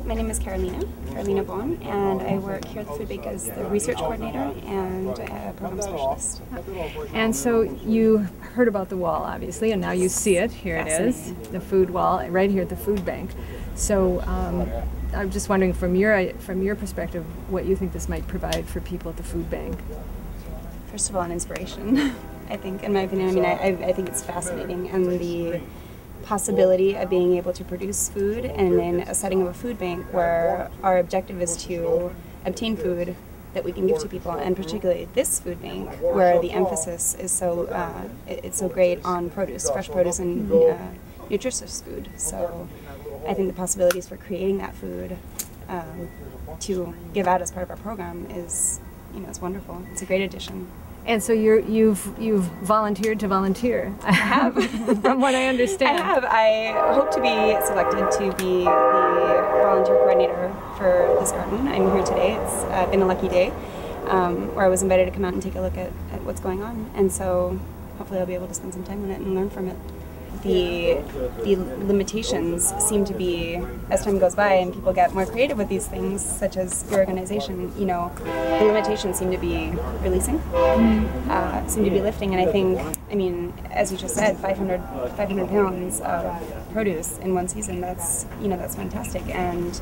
My name is Carolina Bon, and I work here at the Food Bank as the research coordinator and a program specialist. And so you heard about the wall, obviously, and now you see it. Here it is, the food wall, right here at the food bank. So I'm just wondering, from your perspective, what you think this might provide for people at the food bank. First of all, an inspiration, I think, in my opinion. I mean, I think it's fascinating, and the possibility of being able to produce food and in a setting of a food bank where our objective is to obtain food that we can give to people, and particularly this food bank where the emphasis is it's so great on produce, fresh produce, and nutritious food. So I think the possibilities for creating that food to give out as part of our program is, it's wonderful. It's a great addition. And so you've volunteered to volunteer. I have, from what I understand. I have. I hope to be selected to be the volunteer coordinator for this garden. I'm here today. It's been a lucky day, where I was invited to come out and take a look at what's going on. And so hopefully I'll be able to spend some time on it and learn from it. The limitations seem to be, as time goes by and people get more creative with these things, such as your organization, the limitations seem to be releasing, seem to be lifting. And I think, as you just said, 500 pounds of produce in one season, that's fantastic. And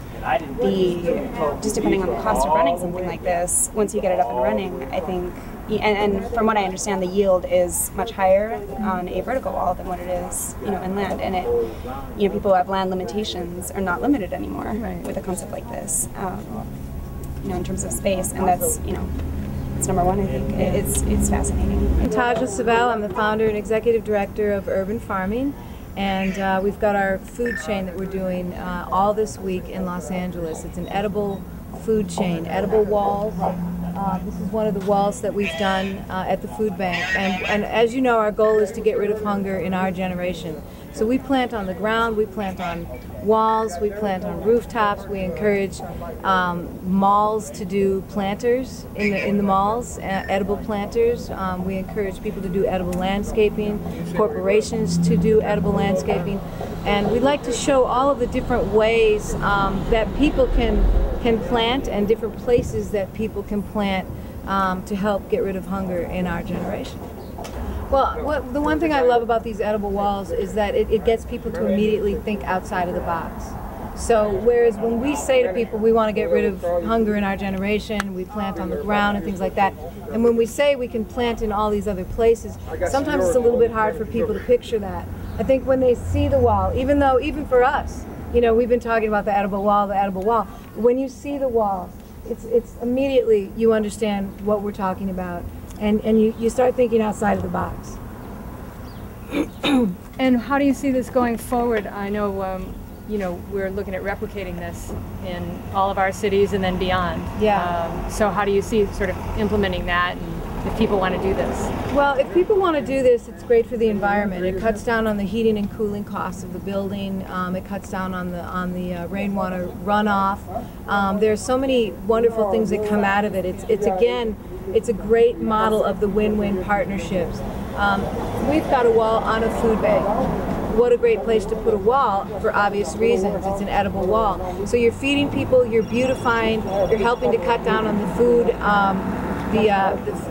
just depending on the cost of running something like this, once you get it up and running, I think, and from what I understand, the yield is much higher on a vertical wall than what it is, inland. And people who have land limitations are not limited anymore with a concept like this, in terms of space. And that's, it's number one. I think it's fascinating. I'm Taja Savell. I'm the founder and executive director of Urban Farming, and we've got our food chain that we're doing all this week in Los Angeles. It's an edible food chain, edible walls. This is one of the walls that we've done at the food bank, and as you know, our goal is to get rid of hunger in our generation. So we plant on the ground, we plant on walls, we plant on rooftops. We encourage malls to do planters in the malls, edible planters. We encourage people to do edible landscaping, corporations to do edible landscaping, and we'd like to show all of the different ways that people can plant, and different places that people can plant to help get rid of hunger in our generation. Well, the one thing I love about these edible walls is that it gets people to immediately think outside of the box. So whereas when we say to people we want to get rid of hunger in our generation, we plant on the ground and things like that, and when we say we can plant in all these other places, sometimes it's a little bit hard for people to picture that. I think when they see the wall, even for us, we've been talking about the edible wall. When you see the wall, it's immediately you understand what we're talking about, and you start thinking outside of the box. And how do you see this going forward? I know, we're looking at replicating this in all of our cities and then beyond. Yeah. So how do you see sort of implementing that, and if people want to do this? Well, if people want to do this, it's great for the environment. It cuts down on the heating and cooling costs of the building. It cuts down on the rainwater runoff. There's so many wonderful things that come out of it. It's a great model of the win-win partnerships. We've got a wall on a food bank. What a great place to put a wall for obvious reasons. It's an edible wall. So you're feeding people, you're beautifying, you're helping to cut down on the food,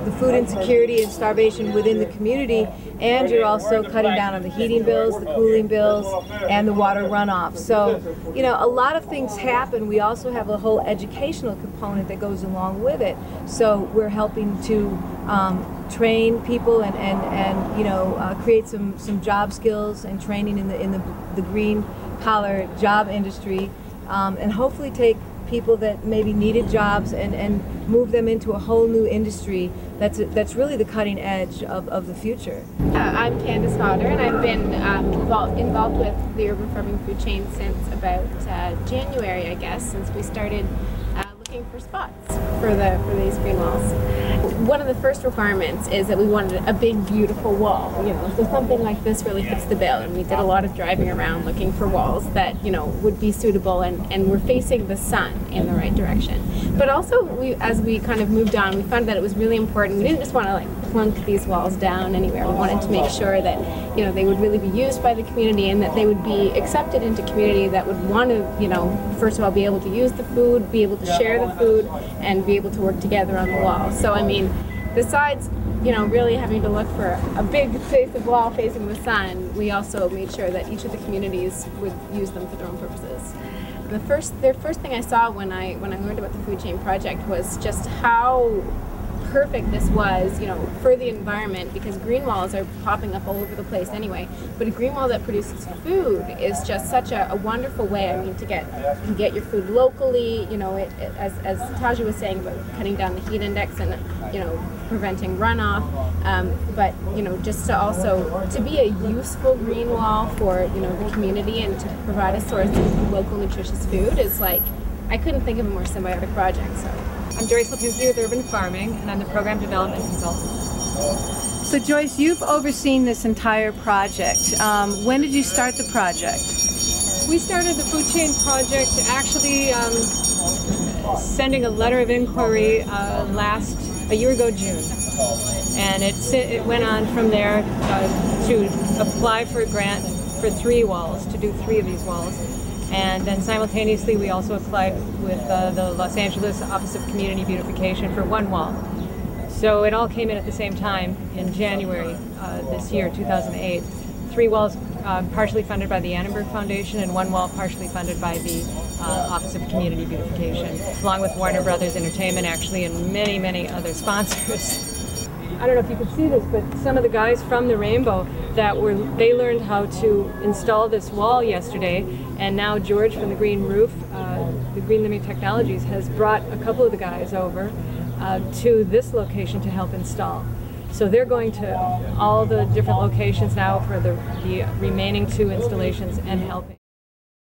the food insecurity and starvation within the community, and you're also cutting down on the heating bills, the cooling bills, and the water runoff. So, a lot of things happen. We also have a whole educational component that goes along with it. So we're helping to train people and create some job skills and training in the green collar job industry, and hopefully take people that maybe needed jobs and move them into a whole new industry that's really the cutting edge of the future. I'm Candace Fowler, and I've been involved with the Urban Farming Food Chain since about January, I guess, since we started looking for spots for these green walls. One of the first requirements is that we wanted a big, beautiful wall. So something like this really fits the bill, and we did a lot of driving around looking for walls that would be suitable and were facing the sun in the right direction. But also, as we kind of moved on, we found that it was really important. We didn't just want to plunk these walls down anywhere. We wanted to make sure that, you know, they would really be used by the community and that they would be accepted into community that would want to, you know, first of all be able to use the food, be able to share the food, and be able to work together on the wall. So I mean, besides, you know, really having to look for a big piece of wall facing the sun, we also made sure that each of the communities would use them for their own purposes. The first thing I saw when I learned about the Food Chain Project was just how perfect this was, you know, for the environment, because green walls are popping up all over the place anyway. But a green wall that produces food is just such a wonderful way. I mean, to get your food locally. You know, as Taja was saying about cutting down the heat index and, you know, preventing runoff. But you know, just to also to be a useful green wall for, you know, the community and to provide a source of local nutritious food is like, I couldn't think of a more symbiotic project. So. I'm Joyce Lipinski with Urban Farming, and I'm the Program Development Consultant. So Joyce, you've overseen this entire project. When did you start the project? We started the Food Chain Project actually sending a letter of inquiry a year ago June. And it went on from there to apply for a grant for 3 walls, to do 3 of these walls. And then simultaneously we also applied with the Los Angeles Office of Community Beautification for 1 wall. So it all came in at the same time in January this year, 2008. 3 walls partially funded by the Annenberg Foundation and 1 wall partially funded by the Office of Community Beautification, along with Warner Brothers Entertainment actually, and many, many other sponsors. I don't know if you could see this, but some of the guys from the Rainbow they learned how to install this wall yesterday, and now George from the Green Roof, the Green Living Technologies, has brought a couple of the guys over to this location to help install. So they're going to all the different locations now for the remaining 2 installations and helping.